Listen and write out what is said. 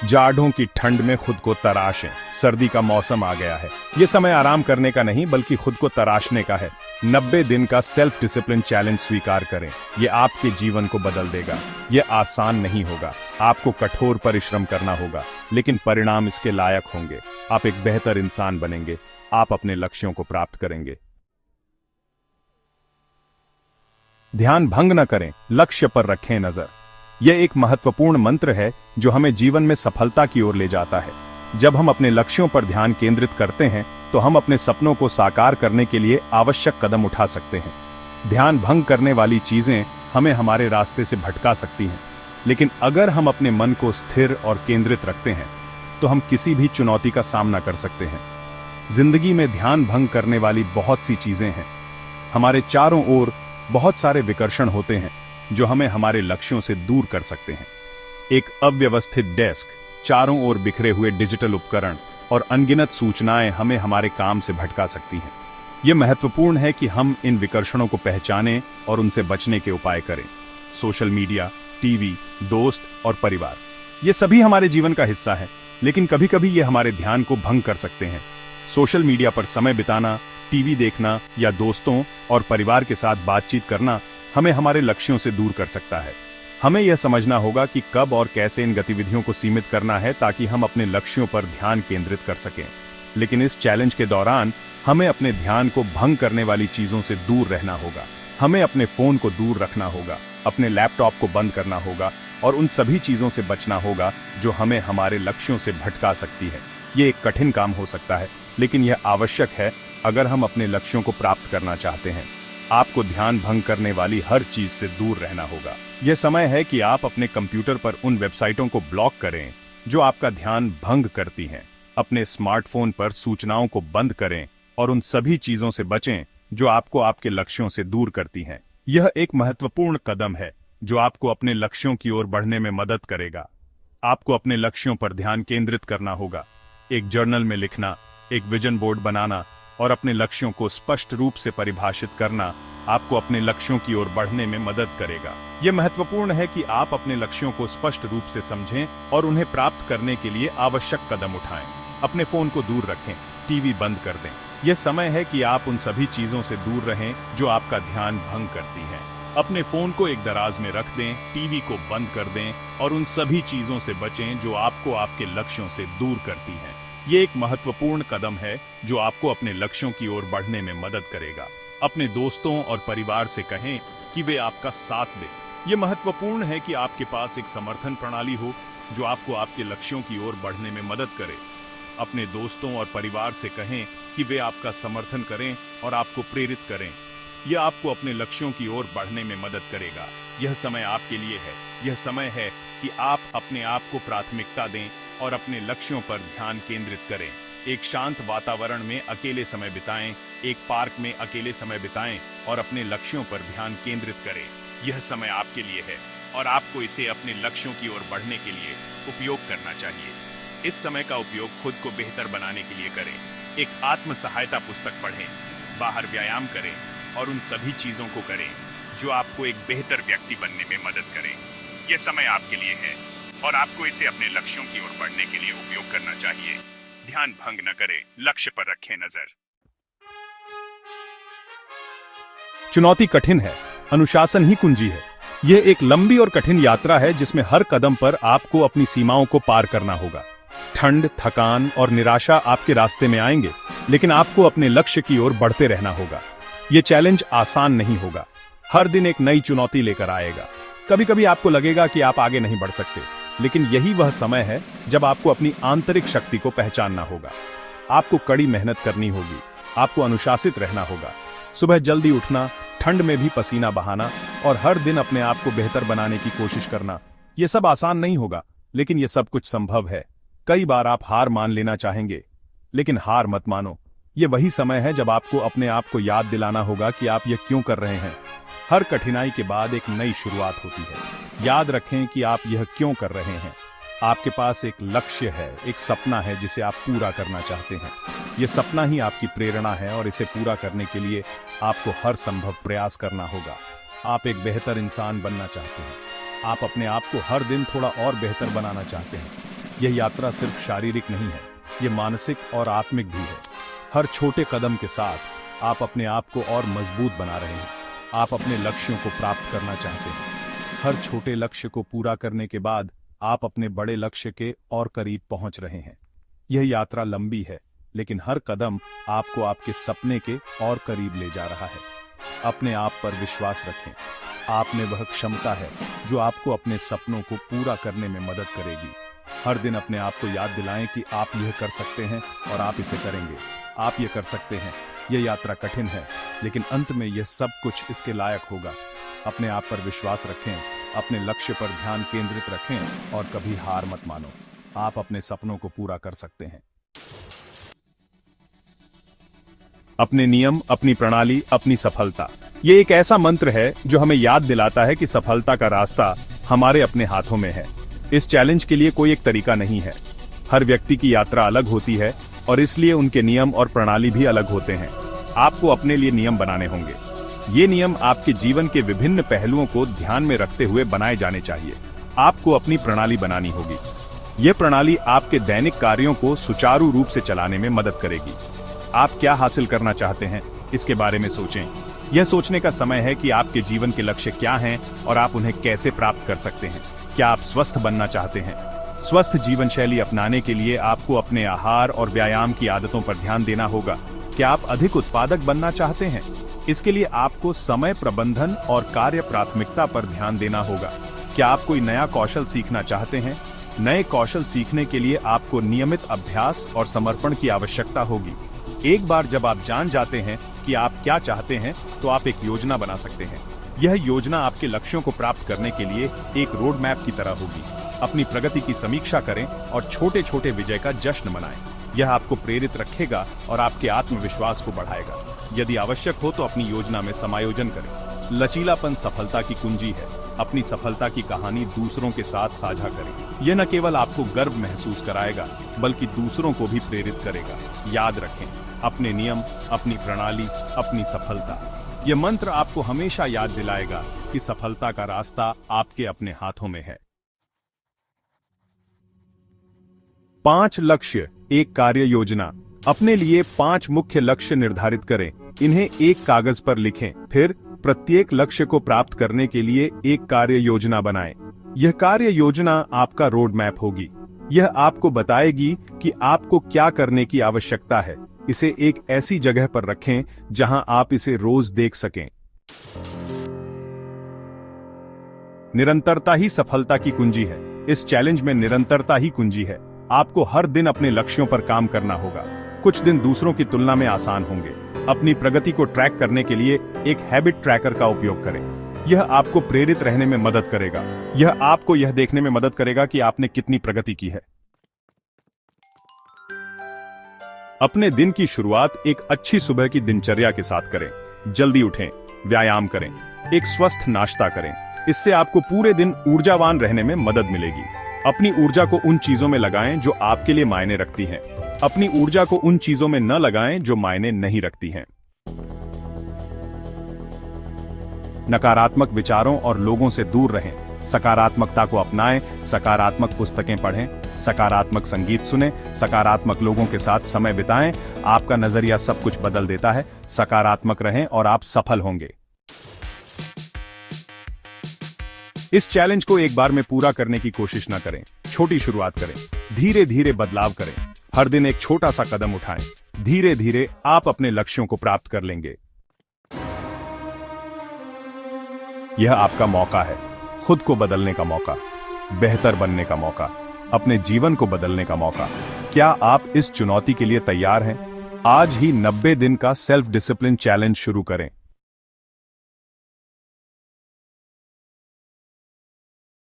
जाड़ों की ठंड में खुद को तराशें। सर्दी का मौसम आ गया है। ये समय आराम करने का नहीं बल्कि खुद को तराशने का है। 90 दिन का सेल्फ डिसिप्लिन चैलेंज स्वीकार करें। ये आपके जीवन को बदल देगा। ये आसान नहीं होगा, आपको कठोर परिश्रम करना होगा, लेकिन परिणाम इसके लायक होंगे। आप एक बेहतर इंसान बनेंगे। आप अपने लक्ष्यों को प्राप्त करेंगे। ध्यान भंग न करें, लक्ष्य पर रखें नजर। यह एक महत्वपूर्ण मंत्र है जो हमें जीवन में सफलता की ओर ले जाता है। जब हम अपने लक्ष्यों पर ध्यान केंद्रित करते हैं तो हम अपने सपनों को साकार करने के लिए आवश्यक कदम उठा सकते हैं। ध्यान भंग करने वाली चीजें हमें हमारे रास्ते से भटका सकती हैं, लेकिन अगर हम अपने मन को स्थिर और केंद्रित रखते हैं तो हम किसी भी चुनौती का सामना कर सकते हैं। जिंदगी में ध्यान भंग करने वाली बहुत सी चीजें हैं। हमारे चारों ओर बहुत सारे विकर्षण होते हैं जो हमें हमारे लक्ष्यों से दूर कर सकते हैं। एक अव्यवस्थित डेस्क, चारों ओर बिखरे हुए डिजिटल उपकरण और अनगिनत सूचनाएं हमें हमारे काम से भटका सकती हैं। यह महत्वपूर्ण है कि हम इन विकर्षणों को पहचानें और उनसे बचने के उपाय करें। सोशल मीडिया, टीवी, दोस्त और परिवार, ये सभी हमारे जीवन का हिस्सा है, लेकिन कभी कभी ये हमारे ध्यान को भंग कर सकते हैं। सोशल मीडिया पर समय बिताना, टीवी देखना या दोस्तों और परिवार के साथ बातचीत करना हमें हमारे लक्ष्यों से दूर कर सकता है। हमें यह समझना होगा कि कब और कैसे इन गतिविधियों को सीमित करना है ताकि हम अपने लक्ष्यों पर ध्यान केंद्रित कर सकें। लेकिन इस चैलेंज के दौरान हमें अपने ध्यान को भंग करने वाली चीजों से दूर रहना होगा। हमें अपने फोन को दूर रखना होगा, अपने लैपटॉप को बंद करना होगा और उन सभी चीजों से बचना होगा जो हमें हमारे लक्ष्यों से भटका सकती है। ये एक कठिन काम हो सकता है, लेकिन यह आवश्यक है अगर हम अपने लक्ष्यों को प्राप्त करना चाहते हैं। आपको ध्यान भंग करने वाली हर चीज से दूर रहना होगा। यह समय है कि आप अपने कंप्यूटर पर उन वेबसाइटों को ब्लॉक करें जो आपका ध्यान भंग करती हैं। अपने स्मार्टफोन पर सूचनाओं को बंद करें और उन सभी चीजों से बचें जो आपको आपके लक्ष्यों से दूर करती हैं। यह एक महत्वपूर्ण कदम है जो आपको अपने लक्ष्यों की ओर बढ़ने में मदद करेगा। आपको अपने लक्ष्यों पर ध्यान केंद्रित करना होगा। एक जर्नल में लिखना, एक विजन बोर्ड बनाना और अपने लक्ष्यों को स्पष्ट रूप से परिभाषित करना आपको अपने लक्ष्यों की ओर बढ़ने में मदद करेगा। यह महत्वपूर्ण है कि आप अपने लक्ष्यों को स्पष्ट रूप से समझें और उन्हें प्राप्त करने के लिए आवश्यक कदम उठाएं। अपने फोन को दूर रखें, टीवी बंद कर दें। यह समय है कि आप उन सभी चीजों से दूर रहें जो आपका ध्यान भंग करती हैं। अपने फोन को एक दराज में रख दें, टीवी को बंद कर दें और उन सभी चीजों से बचें जो आपको आपके लक्ष्यों से दूर करती हैं। ये एक महत्वपूर्ण कदम है जो आपको अपने लक्ष्यों की ओर बढ़ने में मदद करेगा। अपने दोस्तों और परिवार से कहें कि वे आपका साथ दें। यह महत्वपूर्ण है कि आपके पास एक समर्थन प्रणाली हो जो आपको आपके लक्ष्यों की ओर बढ़ने में मदद करे। अपने दोस्तों और परिवार से कहें कि वे आपका समर्थन करें और आपको प्रेरित करें। यह आपको अपने लक्ष्यों की ओर बढ़ने में मदद करेगा। यह समय आपके लिए है। यह समय है कि आप अपने आप को प्राथमिकता दें और अपने लक्ष्यों पर ध्यान केंद्रित करें। एक शांत वातावरण में अकेले समय बिताएं, एक पार्क में अकेले समय बिताएं और अपने लक्ष्यों पर ध्यान केंद्रित करें। यह समय आपके लिए है और आपको इसे अपने लक्ष्यों की ओर बढ़ने के लिए उपयोग करना चाहिए। इस समय का उपयोग खुद को बेहतर बनाने के लिए करें। एक आत्म सहायता पुस्तक पढ़ें, बाहर व्यायाम करें और उन सभी चीजों को करें जो आपको एक बेहतर व्यक्ति बनने में मदद करें। यह समय आपके लिए है और आपको इसे अपने लक्ष्यों की ओर बढ़ने के लिए उपयोग करना चाहिए। ध्यान भंग न करें, लक्ष्य पर रखें नजर। चुनौती कठिन है, अनुशासन ही कुंजी है। यह एक लंबी और कठिन यात्रा है जिसमें हर कदम पर आपको अपनी सीमाओं को पार करना होगा। ठंड, थकान और निराशा आपके रास्ते में आएंगे, लेकिन आपको अपने लक्ष्य की ओर बढ़ते रहना होगा। यह चैलेंज आसान नहीं होगा। हर दिन एक नई चुनौती लेकर आएगा। कभी कभी आपको लगेगा कि आप आगे नहीं बढ़ सकते, लेकिन यही वह समय है जब आपको अपनी आंतरिक शक्ति को पहचानना होगा। आपको कड़ी मेहनत करनी होगी, आपको अनुशासित रहना होगा। सुबह जल्दी उठना, ठंड में भी पसीना बहाना और हर दिन अपने आप को बेहतर बनाने की कोशिश करना, यह सब आसान नहीं होगा, लेकिन यह सब कुछ संभव है। कई बार आप हार मान लेना चाहेंगे, लेकिन हार मत मानो। यह वही समय है जब आपको अपने आप को याद दिलाना होगा कि आप यह क्यों कर रहे हैं। हर कठिनाई के बाद एक नई शुरुआत होती है। याद रखें कि आप यह क्यों कर रहे हैं। आपके पास एक लक्ष्य है, एक सपना है जिसे आप पूरा करना चाहते हैं। यह सपना ही आपकी प्रेरणा है और इसे पूरा करने के लिए आपको हर संभव प्रयास करना होगा। आप एक बेहतर इंसान बनना चाहते हैं। आप अपने आप को हर दिन थोड़ा और बेहतर बनाना चाहते हैं। यह यात्रा सिर्फ शारीरिक नहीं है, यह मानसिक और आत्मिक भी है। हर छोटे कदम के साथ आप अपने आप को और मजबूत बना रहे हैं। आप अपने लक्ष्यों को प्राप्त करना चाहते हैं। हर छोटे लक्ष्य को पूरा करने के बाद आप अपने बड़े लक्ष्य के और करीब पहुंच रहे हैं। यह यात्रा लंबी है, लेकिन हर कदम आपको आपके सपने के और करीब ले जा रहा है। अपने आप पर विश्वास रखें। आप में वह क्षमता है जो आपको अपने सपनों को पूरा करने में मदद करेगी। हर दिन अपने आप को याद दिलाएं कि आप यह कर सकते हैं और आप इसे करेंगे। आप यह कर सकते हैं। यह यात्रा कठिन है, लेकिन अंत में यह सब कुछ इसके लायक होगा। अपने आप पर विश्वास रखें, अपने लक्ष्य पर ध्यान केंद्रित रखें और कभी हार मत मानो। आप अपने सपनों को पूरा कर सकते हैं। अपने नियम, अपनी प्रणाली, अपनी सफलता, ये एक ऐसा मंत्र है जो हमें याद दिलाता है कि सफलता का रास्ता हमारे अपने हाथों में है। इस चैलेंज के लिए कोई एक तरीका नहीं है। हर व्यक्ति की यात्रा अलग होती है और इसलिए उनके नियम और प्रणाली भी अलग होते हैं। आपको अपने लिए नियम बनाने होंगे। ये नियम आपके जीवन के विभिन्न पहलुओं को ध्यान में रखते हुए बनाए जाने चाहिए। आपको अपनी प्रणाली बनानी होगी। यह प्रणाली आपके दैनिक कार्यों को सुचारू रूप से चलाने में मदद करेगी। आप क्या हासिल करना चाहते हैं, इसके बारे में सोचें। यह सोचने का समय है कि आपके जीवन के लक्ष्य क्या हैं और आप उन्हें कैसे प्राप्त कर सकते हैं। क्या आप स्वस्थ बनना चाहते हैं? स्वस्थ जीवन शैली अपनाने के लिए आपको अपने आहार और व्यायाम की आदतों पर ध्यान देना होगा। क्या आप अधिक उत्पादक बनना चाहते हैं? इसके लिए आपको समय प्रबंधन और कार्य प्राथमिकता पर ध्यान देना होगा। क्या आप कोई नया कौशल सीखना चाहते हैं? नए कौशल सीखने के लिए आपको नियमित अभ्यास और समर्पण की आवश्यकता होगी। एक बार जब आप जान जाते हैं कि आप क्या चाहते हैं, तो आप एक योजना बना सकते हैं। यह योजना आपके लक्ष्यों को प्राप्त करने के लिए एक रोड मैप की तरह होगी। अपनी प्रगति की समीक्षा करें और छोटे छोटे विजय का जश्न मनाएं। यह आपको प्रेरित रखेगा और आपके आत्मविश्वास को बढ़ाएगा। यदि आवश्यक हो तो अपनी योजना में समायोजन करें। लचीलापन सफलता की कुंजी है। अपनी सफलता की कहानी दूसरों के साथ साझा करें। यह न केवल आपको गर्व महसूस कराएगा, बल्कि दूसरों को भी प्रेरित करेगा। याद रखें, अपने नियम, अपनी प्रणाली, अपनी सफलता। यह मंत्र आपको हमेशा याद दिलाएगा कि सफलता का रास्ता आपके अपने हाथों में है। 5 लक्ष्य, एक कार्य योजना। अपने लिए 5 मुख्य लक्ष्य निर्धारित करें। इन्हें एक कागज पर लिखें। फिर प्रत्येक लक्ष्य को प्राप्त करने के लिए एक कार्य योजना बनाएं। यह कार्य योजना आपका रोड मैप होगी। यह आपको बताएगी कि आपको क्या करने की आवश्यकता है। इसे एक ऐसी जगह पर रखें जहां आप इसे रोज देख सकें। निरंतरता ही सफलता की कुंजी है। इस चैलेंज में निरंतरता ही कुंजी है। आपको हर दिन अपने लक्ष्यों पर काम करना होगा। कुछ दिन दूसरों की तुलना में आसान होंगे। अपनी प्रगति को ट्रैक करने के लिए एक हैबिट ट्रैकर का उपयोग करें। यह आपको प्रेरित रहने में मदद करेगा। यह आपको यह देखने में मदद करेगा कि आपने कितनी प्रगति की है। अपने दिन की शुरुआत एक अच्छी सुबह की दिनचर्या के साथ करें। जल्दी उठें, व्यायाम करें, एक स्वस्थ नाश्ता करें। इससे आपको पूरे दिन ऊर्जावान रहने में मदद मिलेगी। अपनी ऊर्जा को उन चीजों में लगाएं जो आपके लिए मायने रखती हैं। अपनी ऊर्जा को उन चीजों में न लगाएं जो मायने नहीं रखती हैं। नकारात्मक विचारों और लोगों से दूर रहें। सकारात्मकता को अपनाएं। सकारात्मक पुस्तकें पढ़ें, सकारात्मक संगीत सुनें, सकारात्मक लोगों के साथ समय बिताएं। आपका नजरिया सब कुछ बदल देता है। सकारात्मक रहें और आप सफल होंगे। इस चैलेंज को एक बार में पूरा करने की कोशिश न करें। छोटी शुरुआत करें, धीरे धीरे बदलाव करें। हर दिन एक छोटा सा कदम उठाएं। धीरे धीरे आप अपने लक्ष्यों को प्राप्त कर लेंगे। यह आपका मौका है, खुद को बदलने का मौका, बेहतर बनने का मौका, अपने जीवन को बदलने का मौका। क्या आप इस चुनौती के लिए तैयार हैं? आज ही 90 दिन का सेल्फ डिसिप्लिन चैलेंज शुरू करें।